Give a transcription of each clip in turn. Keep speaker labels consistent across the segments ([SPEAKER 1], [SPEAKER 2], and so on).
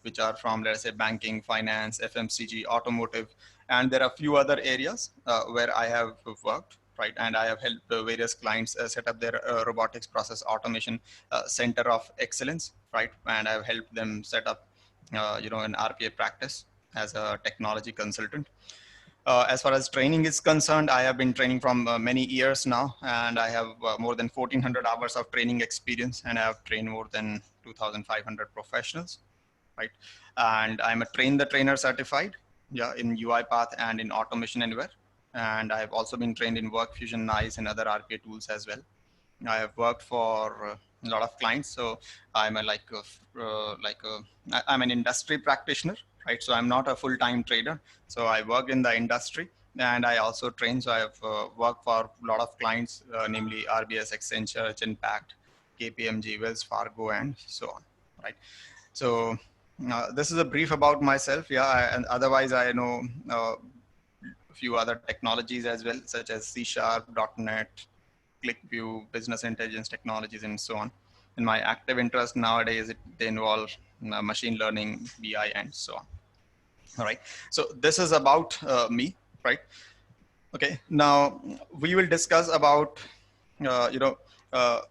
[SPEAKER 1] which are from, let's say, banking, finance, FMCG, automotive, and there are a few other areas where I have worked, right? And I have helped various clients set up their robotics process automation center of excellence, right? And I've helped them set up, an RPA practice as a technology consultant. As far as training is concerned, I have been training from many years now, and I have more than 1,400 hours of training experience, and I have trained more than 2,500 professionals, right? And I'm a train the trainer certified, yeah, in UiPath and in Automation Anywhere. And I've also been trained in WorkFusion, NICE, and other RPA tools as well. I have worked for a lot of clients, so I'm I'm an industry practitioner, right? So I'm not a full-time trader. So I work in the industry, and I also train. So I have worked for a lot of clients, namely RBS, Accenture, Genpact, KPMG, Wells Fargo, and so on, right? So this is a brief about myself. Yeah, and otherwise I know a few other technologies as well, such as C#, .NET, ClickView, business intelligence technologies, and so on. And my active interest nowadays, they involve machine learning, BI, and so on. All right. So this is about me, right? Okay. Now we will discuss about, uh, you know, uh,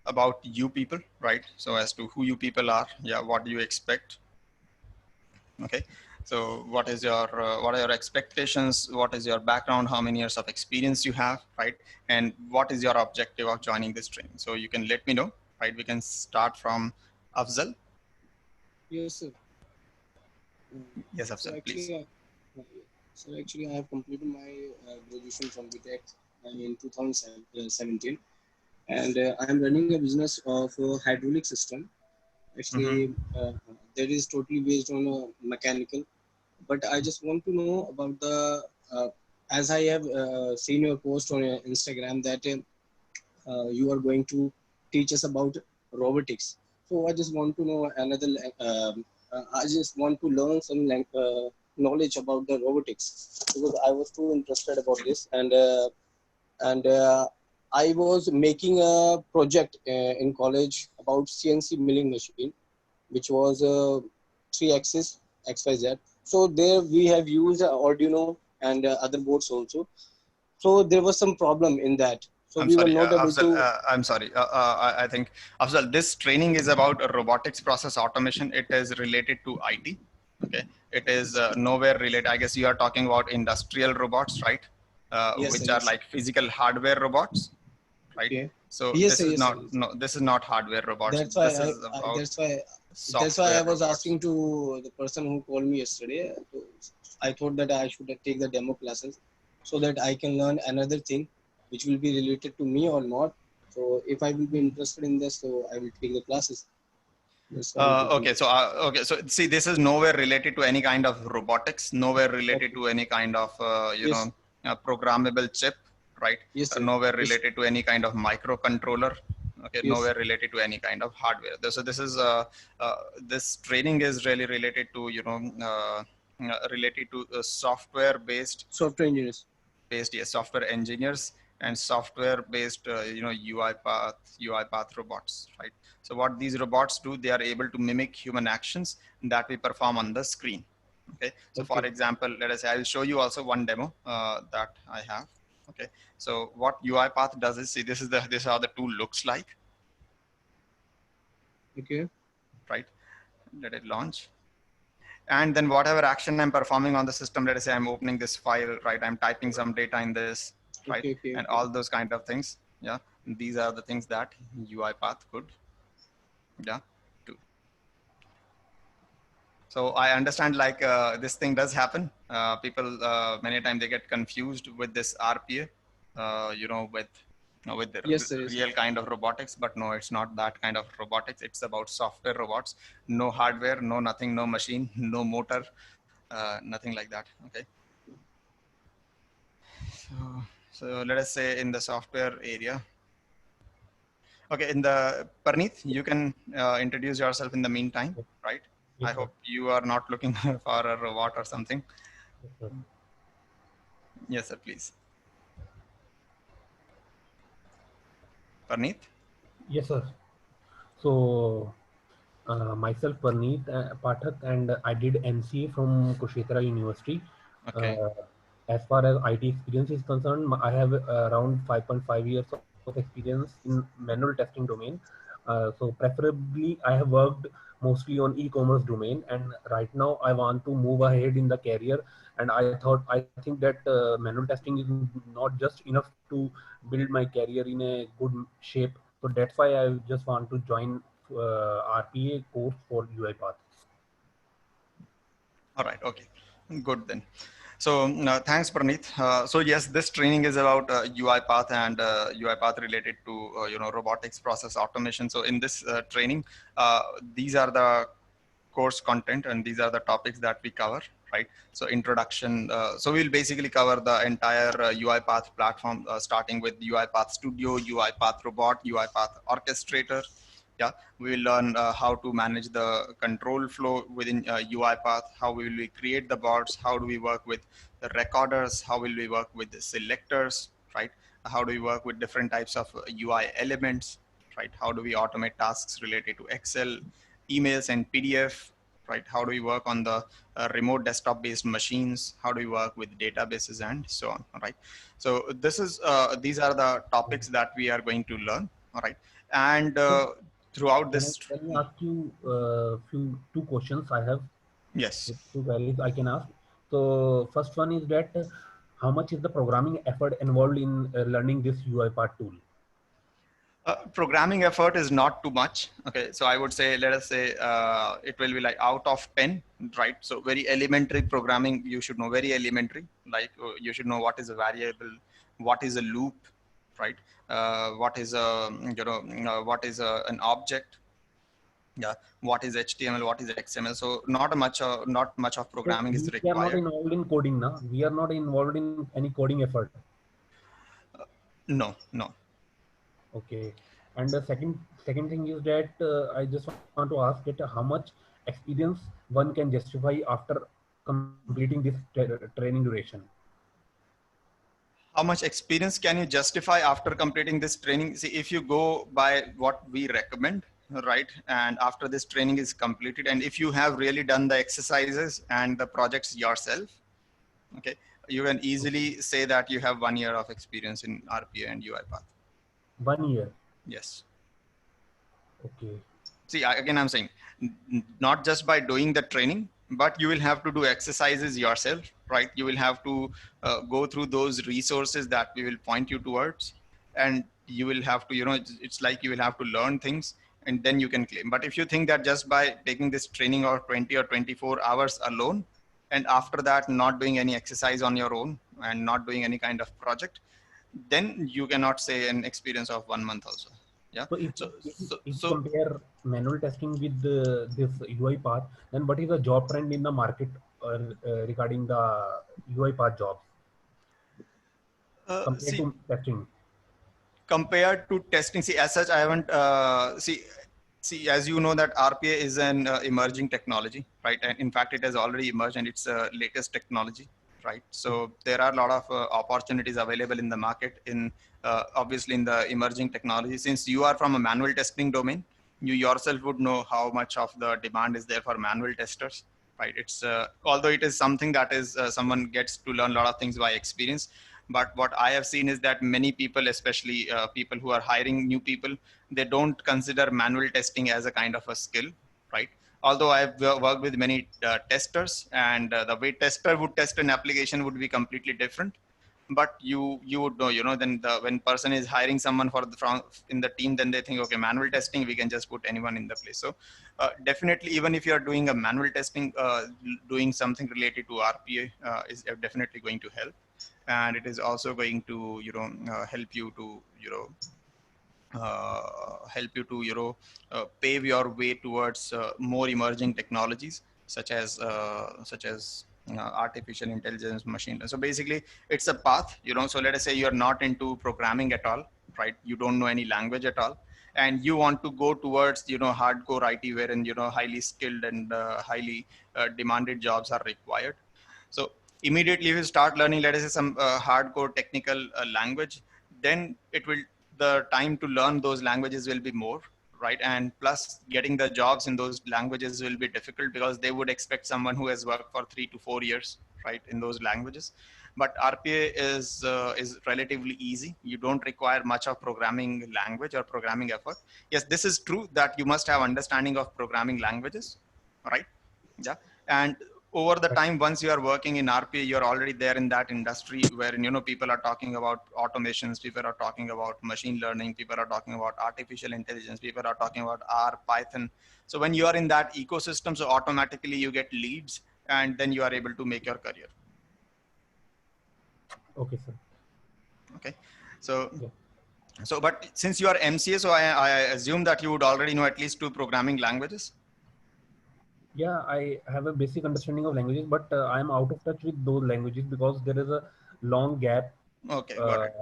[SPEAKER 1] about you people, right? So as to who you people are, yeah, what do you expect? Okay. So what are your expectations? What is your background? How many years of experience you have, right? And what is your objective of joining this training? So you can let me know, right? We can start from Afzal.
[SPEAKER 2] Yes, sir.
[SPEAKER 1] Yes,
[SPEAKER 2] So
[SPEAKER 1] Afzal,
[SPEAKER 2] actually,
[SPEAKER 1] please.
[SPEAKER 2] I have completed my graduation from BTech in 2017, and I am running a business of hydraulic system.
[SPEAKER 1] Mm-hmm.
[SPEAKER 2] Actually, that is totally based on mechanical. But I just want to know about as I have seen your post on Instagram that you are going to teach us about robotics. So I just want to know another. I just want to learn some knowledge about the robotics because I was too interested about this, and I was making a project in college about CNC milling machine, which was three-axis XYZ. So there we have used Arduino and other boards also. So there was some problem in that. So
[SPEAKER 1] I'm
[SPEAKER 2] we were
[SPEAKER 1] sorry,
[SPEAKER 2] not able
[SPEAKER 1] Afzal.
[SPEAKER 2] to.
[SPEAKER 1] I'm sorry. I think, Afzal, this training is about robotics process automation. It is related to IT. Okay. It is nowhere related. I guess you are talking about industrial robots, right?
[SPEAKER 2] Yes, sir.
[SPEAKER 1] Which are
[SPEAKER 2] Yes, sir.
[SPEAKER 1] like physical hardware robots, right?
[SPEAKER 2] Okay.
[SPEAKER 1] So
[SPEAKER 2] Yes,
[SPEAKER 1] this
[SPEAKER 2] sir.
[SPEAKER 1] is
[SPEAKER 2] Yes, sir.
[SPEAKER 1] not, no, this is not hardware robots.
[SPEAKER 2] That's why
[SPEAKER 1] This is
[SPEAKER 2] I
[SPEAKER 1] about
[SPEAKER 2] that's why
[SPEAKER 1] software
[SPEAKER 2] I was
[SPEAKER 1] robots.
[SPEAKER 2] asking to the person who called me yesterday. I thought that I should take the demo classes so that I can learn another thing which will be related to me or not. So if I will be interested in this, so I will take the classes. That's why I'm taking
[SPEAKER 1] Okay, so
[SPEAKER 2] this.
[SPEAKER 1] see, this is nowhere related to any kind of robotics, nowhere related
[SPEAKER 2] Okay.
[SPEAKER 1] to any kind of
[SPEAKER 2] Yes.
[SPEAKER 1] programmable chip, right?
[SPEAKER 2] Yes, sir.
[SPEAKER 1] Nowhere
[SPEAKER 2] Yes.
[SPEAKER 1] related to any kind of microcontroller. Okay,
[SPEAKER 2] Yes.
[SPEAKER 1] nowhere related to any kind of hardware. So uh, this training is really related to related to software based
[SPEAKER 2] Software engineers.
[SPEAKER 1] yes, software engineers and software based UiPath robots, right? So what these robots do, they are able to mimic human actions that we perform on the screen. Okay, so for
[SPEAKER 2] Okay.
[SPEAKER 1] example, let us say, I'll show you also one demo that I have. Okay, so what UiPath does is, see, this is how the tool looks like,
[SPEAKER 2] Okay.
[SPEAKER 1] right? Let it launch. And then whatever action I'm performing on the system, let us say I'm opening this file, right? I'm typing some data in this, right?
[SPEAKER 2] Okay. Okay.
[SPEAKER 1] And
[SPEAKER 2] Okay.
[SPEAKER 1] all those kind of things. Yeah. These are the things that UiPath could, yeah, do. So I understand like this thing does happen. People, many times they get confused with this RPA, with with the
[SPEAKER 2] Yes, sir. Yes, sir.
[SPEAKER 1] real kind of robotics, but no, it's not that kind of robotics. It's about software robots, no hardware, no nothing, no machine, no motor, nothing like that. Okay. So, so let us say in the software area. Okay, in the Parneet, you can introduce yourself in the meantime, right? I
[SPEAKER 3] Yes, sir.
[SPEAKER 1] hope you are not looking for a robot or something.
[SPEAKER 3] Yes, sir.
[SPEAKER 1] Yes, sir, please. Parneet?
[SPEAKER 3] Yes, sir. So Myself, Parneet Pathak, and I did MCA from Kushetra University.
[SPEAKER 1] Okay.
[SPEAKER 3] Uh, as far as IT experience is concerned, I have around 5.5 years of experience in manual testing domain. So preferably, I have worked mostly on e-commerce domain, and right now I want to move ahead in the career. And I think that manual testing is not just enough to build my career in a good shape. So that's why I just want to join RPA course for UiPath.
[SPEAKER 1] All right. Okay. Good then. So thanks, Praneeth. So yes, this training is about UiPath and UiPath related to robotics process automation. So in this training, these are the course content and these are the topics that we cover, right? So introduction. So we'll basically cover the entire UiPath platform, starting with UiPath Studio, UiPath Robot, UiPath Orchestrator. Yeah, we will learn how to manage the control flow within UiPath. How will we create the bots? How do we work with the recorders? How will we work with the selectors, right? How do we work with different types of UI elements, right? How do we automate tasks related to Excel, emails, and PDF, right? How do we work on the remote desktop-based machines? How do we work with databases and so on, right? So these are the topics that we are going to learn, all right? And
[SPEAKER 3] So
[SPEAKER 1] throughout this,
[SPEAKER 3] can I ask you two questions? I have
[SPEAKER 1] yes.
[SPEAKER 3] two queries I can ask. So first one is that how much is the programming effort involved in learning this UiPath tool?
[SPEAKER 1] Programming effort is not too much. Okay, so I would say, let us say it will be like out of 10, right? So very elementary programming, you should know, very elementary. Like you should know what is a variable, what is a loop, right? What is a, what is an object? Yeah, what is HTML, what is XML? So not much of
[SPEAKER 3] So
[SPEAKER 1] programming is
[SPEAKER 3] we are not
[SPEAKER 1] required.
[SPEAKER 3] involved in coding now. We are not involved in any coding effort.
[SPEAKER 1] No, no.
[SPEAKER 3] Okay. And the second thing is that I just want to ask that how much experience one can justify after completing this training duration.
[SPEAKER 1] How much experience can you justify after completing this training? See, if you go by what we recommend, right, and after this training is completed, and if you have really done the exercises and the projects yourself, okay, you can easily say that you have 1 year of experience in RPA and UiPath.
[SPEAKER 3] 1 year.
[SPEAKER 1] Yes.
[SPEAKER 3] Okay.
[SPEAKER 1] See, again, I'm saying not just by doing the training, but you will have to do exercises yourself, right? You will have to go through those resources that we will point you towards, and you will have to, it's like you will have to learn things and then you can claim. But if you think that just by taking this training or 20 or 24 hours alone, and after that not doing any exercise on your own and not doing any kind of project, then you cannot say an experience of 1 month also. Yeah.
[SPEAKER 3] So
[SPEAKER 1] So,
[SPEAKER 3] if
[SPEAKER 1] so,
[SPEAKER 3] you
[SPEAKER 1] so
[SPEAKER 3] compare manual testing with this UiPath, then what is the job trend in the market regarding the UiPath jobs compared
[SPEAKER 1] see,
[SPEAKER 3] to testing?
[SPEAKER 1] compared to testing, see, as such, I haven't, see, as you know that RPA is an emerging technology, right? And in fact, it has already emerged and it's a latest technology, right? So there are a lot of opportunities available in the market in, obviously in the emerging technology. Since you are from a manual testing domain, you yourself would know how much of the demand is there for manual testers, right? It's, although it is something that is, someone gets to learn a lot of things by experience, but what I have seen is that many people, especially people who are hiring new people, they don't consider manual testing as a kind of a skill, right? Although I've worked with many testers, and the way tester would test an application would be completely different. But you would know, then when person is hiring someone for from in the team, then they think, okay, manual testing, we can just put anyone in the place. So definitely, even if you are doing a manual testing, doing something related to RPA is definitely going to help, and it is also going to help you to pave your way towards more emerging technologies such as artificial intelligence, machine learning. So basically it's a path, so let us say you're not into programming at all, right? You don't know any language at all, and you want to go towards hardcore IT, wherein highly skilled and highly demanded jobs are required. So immediately if you start learning, let us say, some hardcore technical language, then it will, the time to learn those languages will be more, right? And plus getting the jobs in those languages will be difficult because they would expect someone who has worked for 3 to 4 years, right, in those languages. But RPA is relatively easy. You don't require much of programming language or programming effort. Yes, this is true that you must have understanding of programming languages, right? Yeah. And over the time, once you are working in RPA, you're already there in that industry where, you know, people are talking about automations, people are talking about machine learning, people are talking about artificial intelligence, people are talking about R, Python. So when you are in that ecosystem, so automatically you get leads and then you are able to make your career.
[SPEAKER 3] Okay, sir.
[SPEAKER 1] Okay. So,
[SPEAKER 3] Yeah.
[SPEAKER 1] so, but since you are MCA, so I assume that you would already know at least 2 programming languages.
[SPEAKER 3] Yeah, I have a basic understanding of languages, but I am out of touch with those languages because there is a long gap.
[SPEAKER 1] Okay, got it.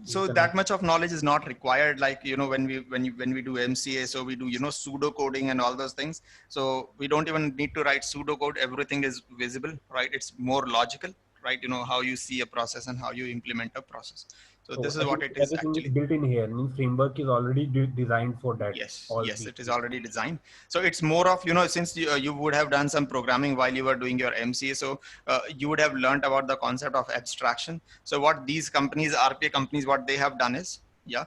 [SPEAKER 1] So
[SPEAKER 3] in
[SPEAKER 1] that much of knowledge is not required. Like, you know, when we do MCA, so we do, you know, pseudo coding and all those things. So we don't even need to write pseudo code. Everything is visible, right? It's more logical, right? You know, how you see a process and how you implement a process. So
[SPEAKER 3] So
[SPEAKER 1] this is what it is
[SPEAKER 3] everything is
[SPEAKER 1] actually.
[SPEAKER 3] built in here. Means framework is already designed for that.
[SPEAKER 1] Yes,
[SPEAKER 3] All
[SPEAKER 1] yes,
[SPEAKER 3] these
[SPEAKER 1] it is
[SPEAKER 3] things.
[SPEAKER 1] already designed. So it's more of, you know, since you would have done some programming while you were doing your MCA, so you would have learned about the concept of abstraction. So what these companies, RPA companies, what they have done is, yeah,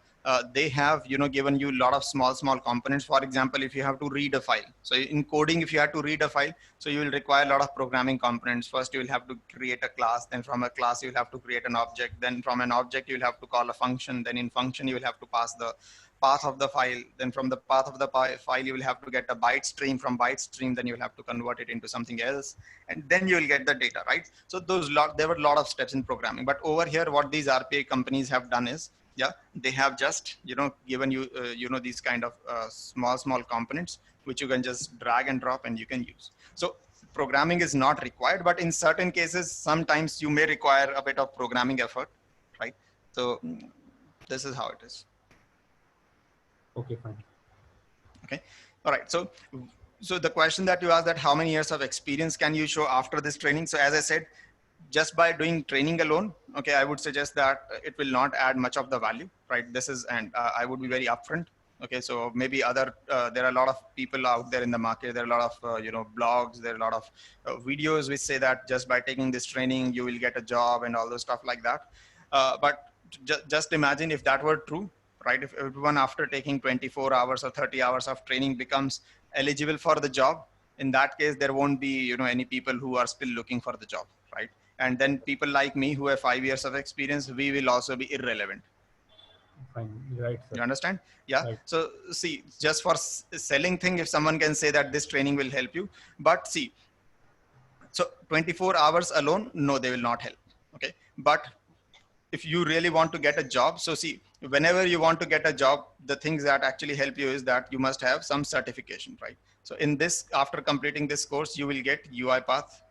[SPEAKER 1] they have, you know, given you a lot of small components. For example, if you have to read a file, so in coding, if you have to read a file, so you will require a lot of programming components. First, you will have to create a class. Then from a class, you will have to create an object. Then from an object, you will have to call a function. Then in function, you will have to pass the path of the file. Then from the path of the file, you will have to get a byte stream. From byte stream, then you will have to convert it into something else, and then you will get the data, right? So there were a lot of steps in programming. But over here, what these RPA companies have done is, yeah, they have just, you know, given you, you know, these kind of small components which you can just drag and drop and you can use. So programming is not required, but in certain cases, sometimes you may require a bit of programming effort, right? So this is how it is.
[SPEAKER 3] Okay, fine.
[SPEAKER 1] Okay. All right. So the question that you asked, that how many years of experience can you show after this training? So as I said, just by doing training alone, okay, I would suggest that it will not add much of the value, right? This is, and I would be very upfront. Okay. So maybe there are a lot of people out there in the market. There are a lot of, you know, blogs, there are a lot of videos which say that just by taking this training, you will get a job and all those stuff like that. But just imagine if that were true, right? If everyone after taking 24 hours or 30 hours of training becomes eligible for the job, in that case, there won't be, you know, any people who are still looking for the job, right? And then people like me who have 5 years of experience, we will also be irrelevant.
[SPEAKER 3] Fine. Right, sir.
[SPEAKER 1] You understand? Yeah.
[SPEAKER 3] Right.
[SPEAKER 1] So see, just for selling thing, if someone can say that this training will help you, but see, so 24 hours alone, no, they will not help. Okay. But if you really want to get a job, so see, whenever you want to get a job, the things that actually help you is that you must have some certification, right? So in this, after completing this course, you will get UiPath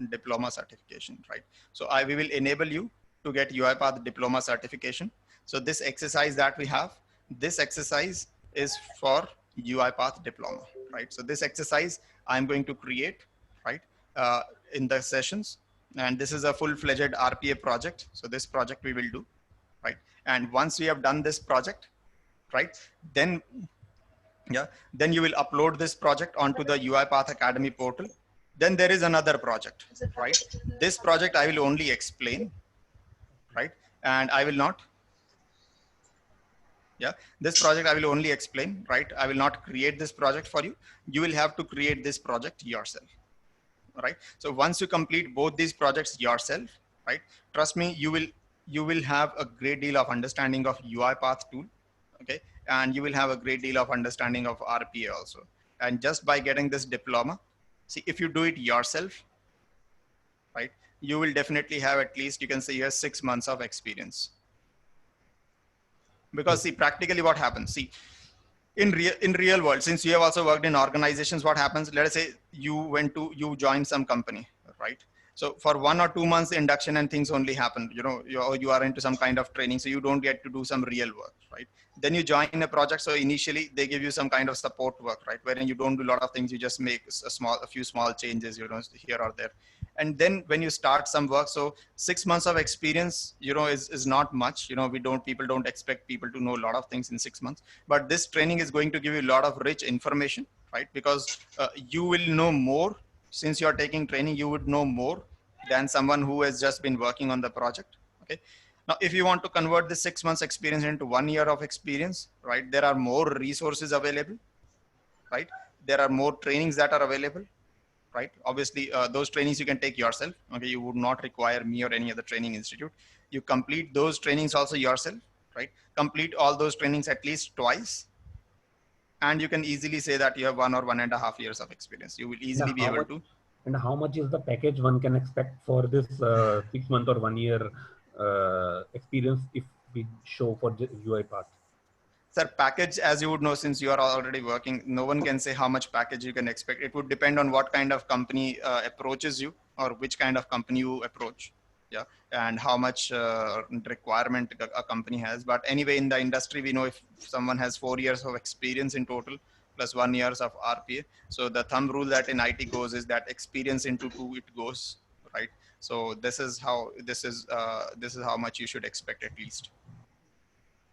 [SPEAKER 1] diploma certification, right? So we will enable you to get UiPath diploma certification. So this exercise that we have, this exercise is for UiPath diploma, right? So this exercise I'm going to create, right, in the sessions. And this is a full-fledged RPA project. So this project we will do, right? And once we have done this project, right, then, yeah, then you will upload this project onto the UiPath Academy portal. Then there is another project, right? This project I will only explain, right? And I will not, yeah, this project I will only explain, right? I will not create this project for you. You will have to create this project yourself. Right. So once you complete both these projects yourself, right, trust me, you will have a great deal of understanding of UiPath tool. Okay. And you will have a great deal of understanding of RPA also. And just by getting this diploma, see, if you do it yourself, right, you will definitely have at least, you can say, here 6 months of experience. Because see, practically what happens, see, in real world, since you have also worked in organizations, what happens, let us say you joined some company, right? So for 1 or 2 months induction and things only happen, you are into some kind of training, so you don't get to do some real work, right? Then you join a project, so initially they give you some kind of support work, right, wherein you don't do a lot of things, you just make a few small changes, here or there. And then when you start some work, so 6 months of experience, is not much. People don't expect people to know a lot of things in 6 months, but this training is going to give you a lot of rich information, right? Because you will know more. Since you're taking training, you would know more than someone who has just been working on the project. Okay. Now, if you want to convert the 6 months experience into 1 year of experience, right, there are more resources available, right? There are more trainings that are available, right? Obviously, those trainings you can take yourself. Okay. You would not require me or any other training institute. You complete those trainings also yourself, right? Complete all those trainings at least twice, and you can easily say that you have 1 or 1.5 years of experience. You will
[SPEAKER 3] Yeah,
[SPEAKER 1] easily be able to.
[SPEAKER 3] and how much is the package one can expect for this 6 month or 1 year experience if we show for the UiPath?
[SPEAKER 1] Sir, package, as you would know, since you are already working, no one can say how much package you can expect. It would depend on what kind of company approaches you, or which kind of company you approach. Yeah. And how much requirement a company has. But anyway, in the industry, we know if someone has 4 years of experience in total, plus 1 years of RPA. So the thumb rule that in IT goes is that experience into 2, it goes, right? So this is how much you should expect at least.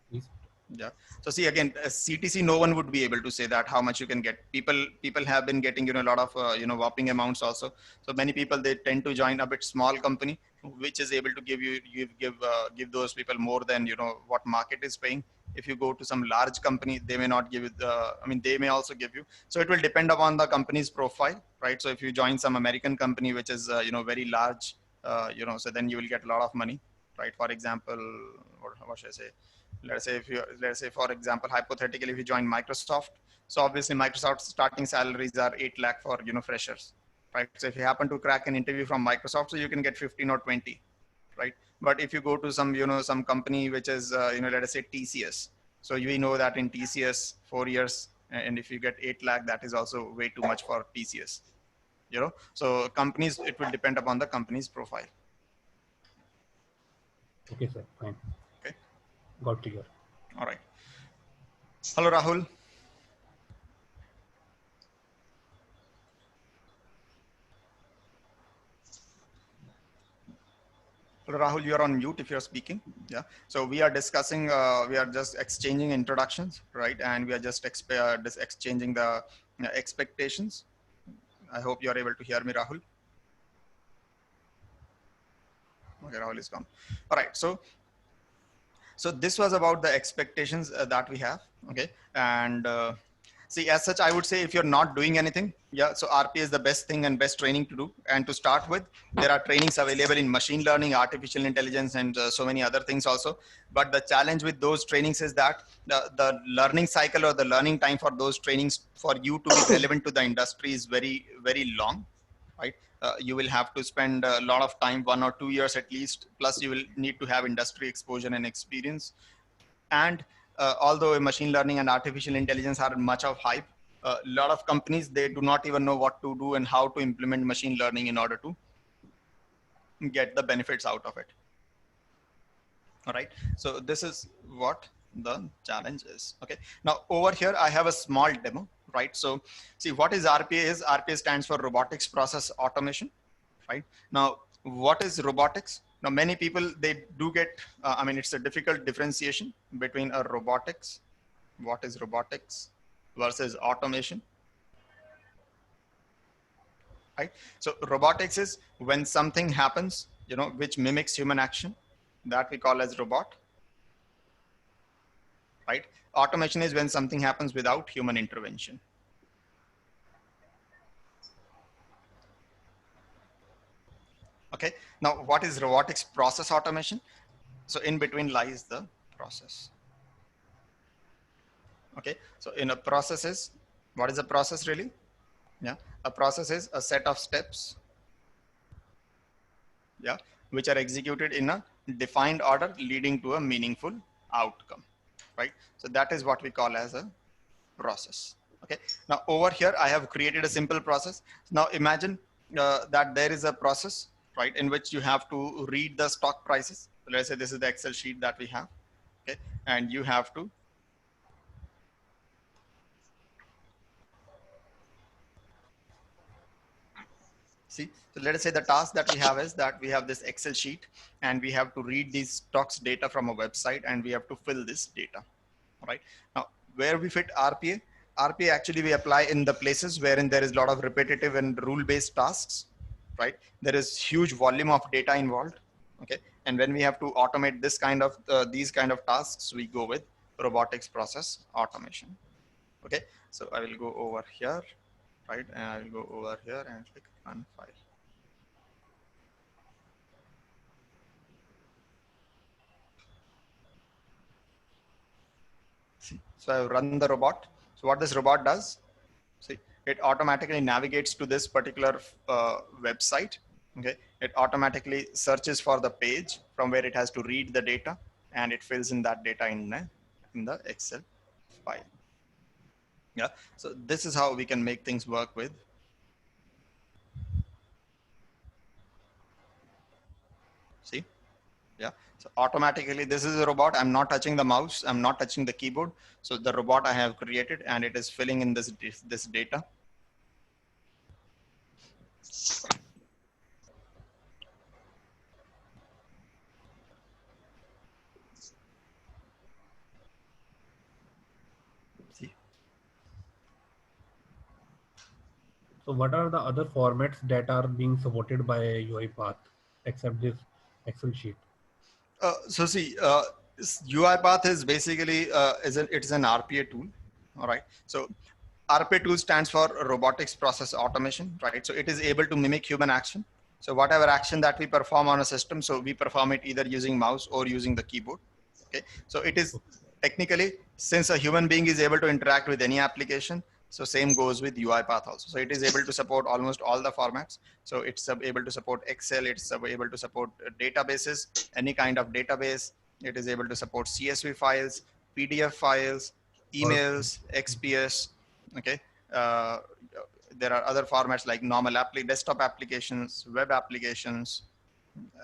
[SPEAKER 3] Please.
[SPEAKER 1] Yeah. So see, again, CTC, no one would be able to say that how much you can get. People have been getting, a lot of, whopping amounts also. So many people, they tend to join a bit small company, which is able to give those people more than, what market is paying. If you go to some large company, they may not give it. They may also give you. So it will depend upon the company's profile, right? So if you join some American company, which is, very large, so then you will get a lot of money, right? For example, what should I say? Let's say for example, hypothetically, if you join Microsoft, so obviously Microsoft's starting salaries are 8 lakh for, freshers, right? So if you happen to crack an interview from Microsoft, so you can get 15 or 20, right? But if you go to some, some company, which is, let us say TCS. So we know that in TCS, 4 years, and if you get 8 lakh, that is also way too much for TCS, so companies, it will depend upon the company's profile.
[SPEAKER 3] Okay, sir. Fine.
[SPEAKER 1] Okay.
[SPEAKER 3] Got clear.
[SPEAKER 1] All right. Hello, Rahul. Hello, Rahul, you're on mute if you're speaking. Yeah. So we are discussing, we are just exchanging introductions, right? And we are just exchanging the expectations. I hope you're able to hear me, Rahul. Okay, Rahul is gone. All right. So this was about the expectations that we have. Okay. And see, as such, I would say if you're not doing anything, yeah, so RPA is the best thing and best training to do. And to start with, there are trainings available in machine learning, artificial intelligence, and so many other things also. But the challenge with those trainings is that the learning cycle or the learning time for those trainings for you to be relevant to the industry is very, very long, right? You will have to spend a lot of time, 1 or 2 years at least, plus you will need to have industry exposure and experience. And although machine learning and artificial intelligence are much of hype, a lot of companies, they do not even know what to do and how to implement machine learning in order to get the benefits out of it. All right. So this is what the challenge is. Okay. Now over here, I have a small demo, right? So see, what is RPA is? RPA stands for robotics process automation, right? Now, what is robotics? Now, many people, they do get, it's a difficult differentiation between a robotics, what is robotics, versus automation, right? So robotics is when something happens, which mimics human action, that we call as robot, right? Automation is when something happens without human intervention. Okay. Now, what is robotics process automation? So in between lies the process. Okay. So in a process is, what is a process really? Yeah. A process is a set of steps, yeah, which are executed in a defined order leading to a meaningful outcome, right? So that is what we call as a process. Okay. Now over here, I have created a simple process. Now imagine that there is a process, right, in which you have to read the stock prices. So let's say this is the Excel sheet that we have, okay, and you have to see. So let us say the task that we have is that we have this Excel sheet and we have to read these stocks data from a website and we have to fill this data, right? Now, where we fit RPA? RPA actually we apply in the places wherein there is a lot of repetitive and rule-based tasks, right? There is huge volume of data involved, okay? And when we have to automate this kind of these kind of tasks, we go with robotics process automation, okay? So I will go over here, right? And I will go over here and click run file. See, so I run the robot. So what this robot does, see, it automatically navigates to this particular website. Okay, it automatically searches for the page from where it has to read the data, and it fills in that data in the Excel file. Yeah, so this is how we can make things work with. See, yeah. So automatically, this is a robot. I'm not touching the mouse. I'm not touching the keyboard. So the robot I have created, and it is filling in this data. See.
[SPEAKER 3] So what are the other formats that are being supported by UiPath except this Excel sheet?
[SPEAKER 1] So see, UiPath is basically it's an RPA tool. All right. So RPA tool stands for robotics process automation, right? So it is able to mimic human action. So whatever action that we perform on a system, so we perform it either using mouse or using the keyboard. Okay. So it is technically, since a human being is able to interact with any application, so same goes with UiPath also. So it is able to support almost all the formats. So it's able to support Excel. It's able to support databases, any kind of database. It is able to support CSV files, PDF files, emails, XPS. Okay. There are other formats like normal desktop applications, web applications,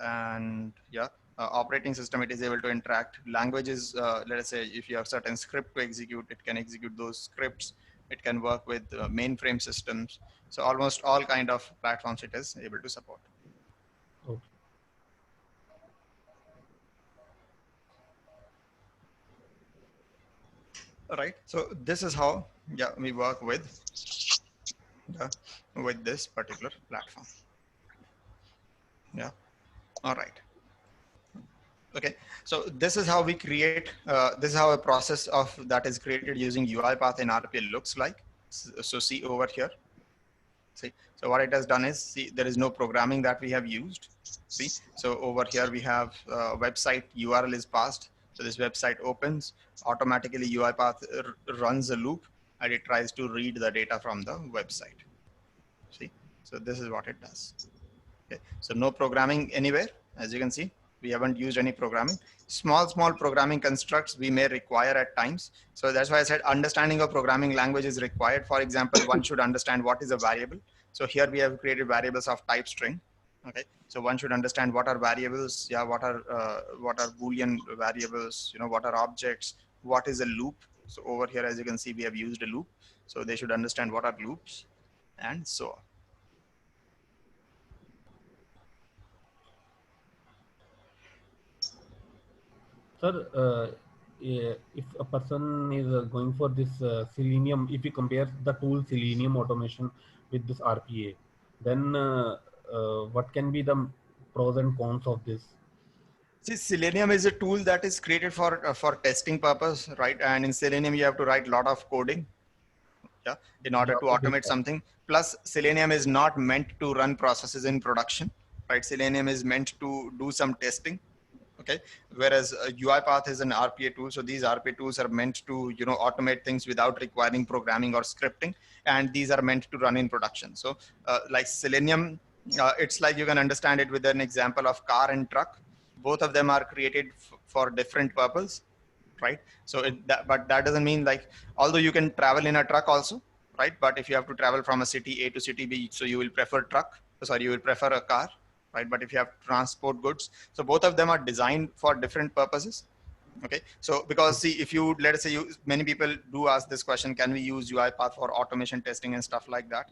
[SPEAKER 1] and yeah, operating system. It is able to interact. Languages, let us say if you have certain script to execute, it can execute those scripts. It can work with mainframe systems. So almost all kind of platforms it is able to support.
[SPEAKER 3] Okay.
[SPEAKER 1] All right. So this is how we work with this particular platform. Yeah. All right. Okay, so this is how we create, this is how a process of that is created using UiPath in RPA looks like. So see over here, see, so what it has done is, see, there is no programming that we have used. See, so over here we have website URL is passed. So this website opens, automatically UiPath runs a loop and it tries to read the data from the website. See, so this is what it does. Okay, so no programming anywhere, as you can see. We haven't used any programming. Small programming constructs we may require at times. So that's why I said understanding of programming language is required. For example, one should understand what is a variable. So here we have created variables of type string. Okay, so one should understand what are variables. Yeah, what are Boolean variables? You know, what are objects? What is a loop? So over here, as you can see, we have used a loop. So they should understand what are loops, and so on.
[SPEAKER 3] Sir, if a person is going for this Selenium, if you compare the tool Selenium automation with this RPA, then what can be the pros and cons of this?
[SPEAKER 1] See, Selenium is a tool that is created for testing purpose, right? And in Selenium, you have to write a lot of coding, yeah, in order to automate something. Plus, Selenium is not meant to run processes in production, right? Selenium is meant to do some testing. Okay, whereas UiPath is an RPA tool. So these RPA tools are meant to, you know, automate things without requiring programming or scripting, and these are meant to run in production. So like Selenium, it's like you can understand it with an example of car and truck. Both of them are created for different purpose, right? So but that doesn't mean, like, although you can travel in a truck also, right? But if you have to travel from a city A to city B, so you will prefer truck. Sorry, you will prefer a car. right? But if you have to transport goods, so both of them are designed for different purposes. Okay, so because see, if you, let us say you, many people do ask this question, can we use UiPath for automation testing and stuff like that?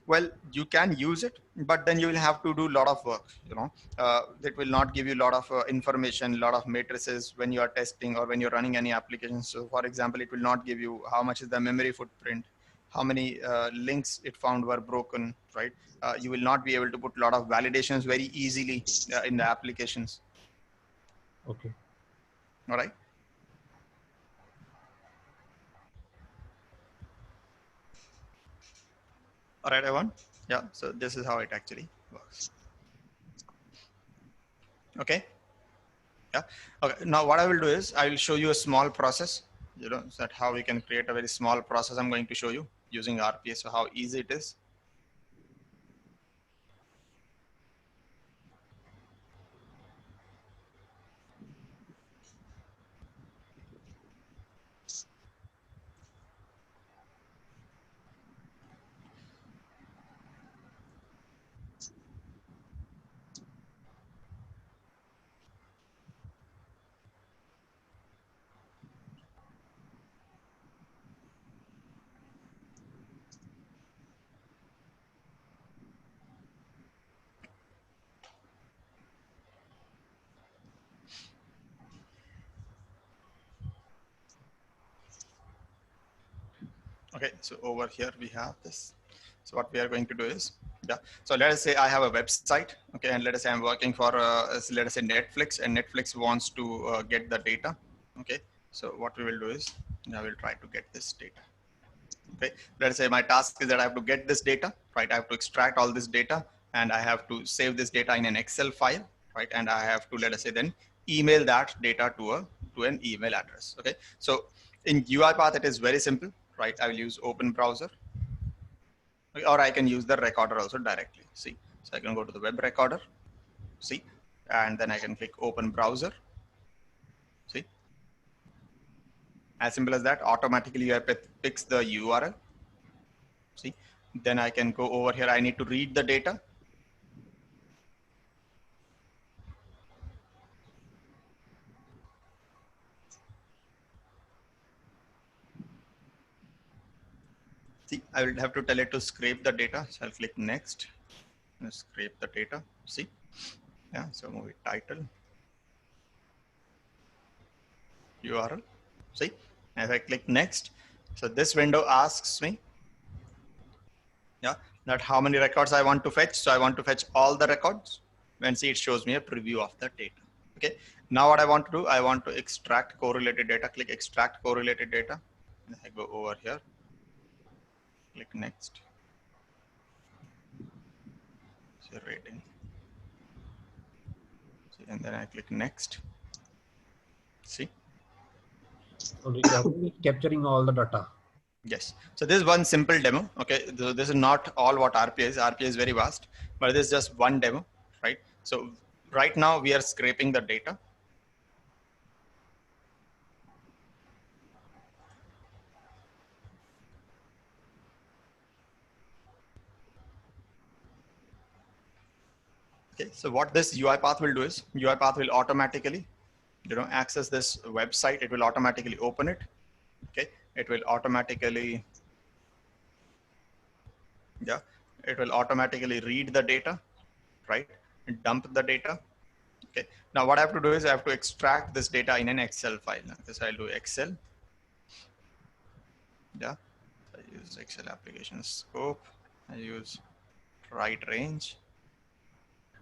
[SPEAKER 1] Well, you can use it, but then you will have to do a lot of work, you know. That will not give you a lot of information, a lot of matrices when you are testing or when you're running any application. So for example, it will not give you how much is the memory footprint, how many links it found were broken, right? You will not be able to put a lot of validations very easily in the applications.
[SPEAKER 3] Okay.
[SPEAKER 1] All right. All right, everyone. Yeah, so this is how it actually works. Okay. Yeah. Okay. Now what I will do is I will show you a small process, you know, so that how we can create a very small process. I'm going to show you using RPA. So how easy it is. Okay. So over here we have this. So what we are going to do is, yeah. So let us say I have a website. Okay. And let us say I'm working for, let us say Netflix, and Netflix wants to get the data. Okay. So what we will do is I will try to get this data. Okay, let's say my task is that I have to get this data, right? I have to extract all this data, and I have to save this data in an Excel file, right? And I have to, let us say, then email that data to an email address. Okay, so in UiPath it is very simple, right? I will use open browser, or I can use the recorder also directly. See, so I can go to the web recorder, see, and then I can click open browser. See, as simple as that. Automatically UiPath picks the URL. See, then I can go over here. I need to read the data. See, I will have to tell it to scrape the data. So I'll click next and scrape the data. See, yeah. So movie title, URL. See, as I click next, so this window asks me, yeah, that how many records I want to fetch. So I want to fetch all the records. And see, it shows me a preview of the data. Okay. Now what I want to do, I want to extract correlated data. Click extract correlated data. And I go over here. Click next. So rating. See, and then I click next. See.
[SPEAKER 3] So it's capturing all the data.
[SPEAKER 1] Yes. So this is one simple demo. Okay. So this is not all what RPA is. RPA is very vast, but this is just one demo, right? So right now we are scraping the data. Okay. So what this UiPath will do is UiPath will automatically, you know, access this website. It will automatically open it. Okay. It will automatically, yeah, it will automatically read the data, right? And dump the data. Okay. Now what I have to do is I have to extract this data in an Excel file. Okay, so I'll do Excel. Yeah. I use Excel application scope. I use right range,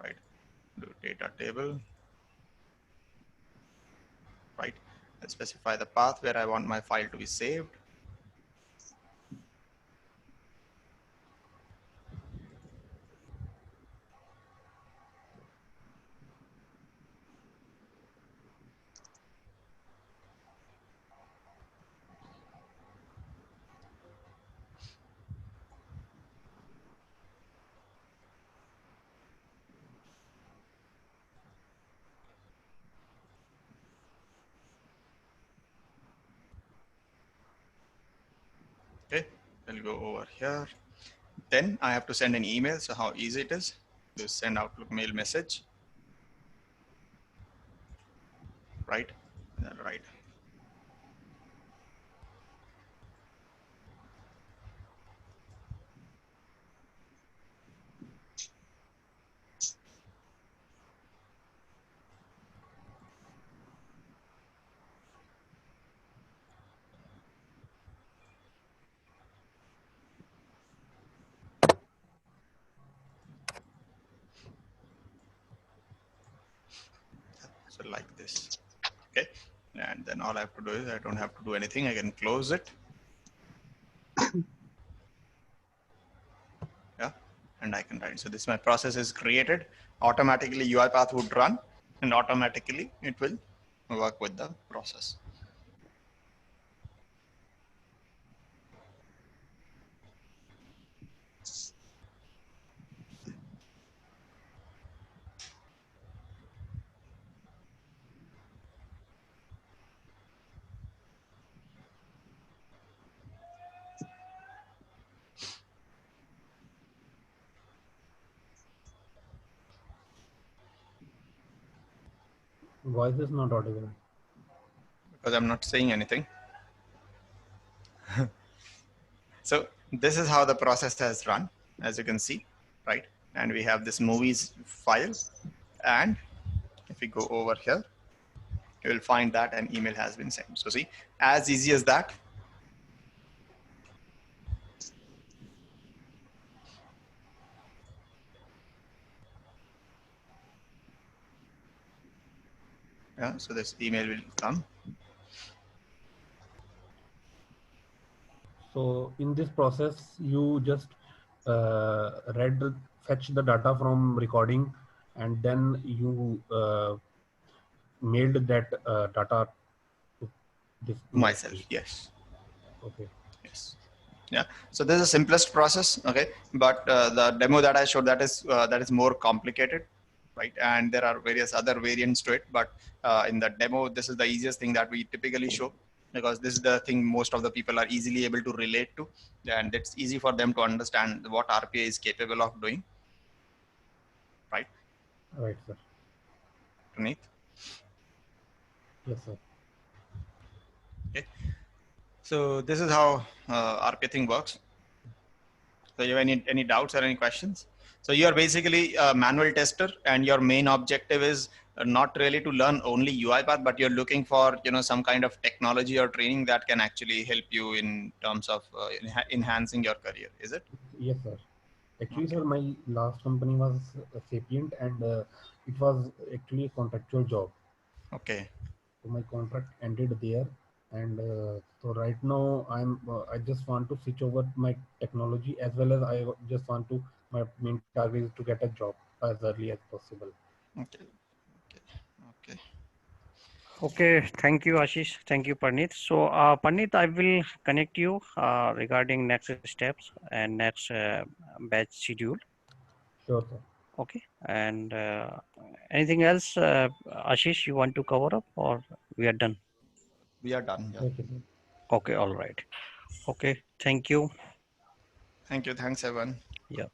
[SPEAKER 1] right? Do data table, right? I specify the path where I want my file to be saved. Okay, I'll go over here. Then I have to send an email. So how easy it is. this send Outlook mail message, right? Right. So like this, okay? And then all I have to do is I don't have to do anything. I can close it. Yeah, and I can write. So this my process is created. Automatically UiPath would run and automatically it will work with the process.
[SPEAKER 3] Voice is not audible.
[SPEAKER 1] Because I'm not saying anything. So this is how the process has run, as you can see, right? And we have this movies file. And if we go over here, you will find that an email has been sent. So see, as easy as that. Yeah, so this email will come.
[SPEAKER 3] So in this process, you just fetch the data from recording, and then you mailed that data to this email
[SPEAKER 1] Myself,
[SPEAKER 3] ID.
[SPEAKER 1] yes.
[SPEAKER 3] Okay.
[SPEAKER 1] Yes. Yeah. So this is the simplest process. Okay. But the demo that I showed, that is more complicated, right? And there are various other variants to it. But in the demo, this is the easiest thing that we typically show, because this is the thing most of the people are easily able to relate to, and it's easy for them to understand what RPA is capable of doing, right?
[SPEAKER 3] Right, sir.
[SPEAKER 1] Puneet?
[SPEAKER 3] Yes, sir.
[SPEAKER 1] Okay. So this is how RPA thing works. So you have any doubts or any questions? So you are basically a manual tester, and your main objective is not really to learn only UiPath, but you're looking for some kind of technology or training that can actually help you in terms of enhancing your career. Is it?
[SPEAKER 3] Yes, sir. Actually,
[SPEAKER 1] Okay.
[SPEAKER 3] sir, my last company was Sapient, and it was actually a contractual job.
[SPEAKER 1] Okay.
[SPEAKER 3] So my contract ended there, and so right now I just want to switch over my technology, as well as just want to, my main target is to get a job as early as possible.
[SPEAKER 1] Okay. Okay.
[SPEAKER 4] Okay, thank you, Ashish. Thank you, Parnit. So, Parnit, I will connect you regarding next steps and next batch schedule.
[SPEAKER 3] Sure, sir.
[SPEAKER 4] Okay, and anything else, Ashish, you want to cover up, or we are done?
[SPEAKER 1] We are done. Yeah.
[SPEAKER 3] Okay, sir.
[SPEAKER 4] Okay, all right. Okay, thank you.
[SPEAKER 1] Thank you. Thanks, everyone.
[SPEAKER 4] Yeah.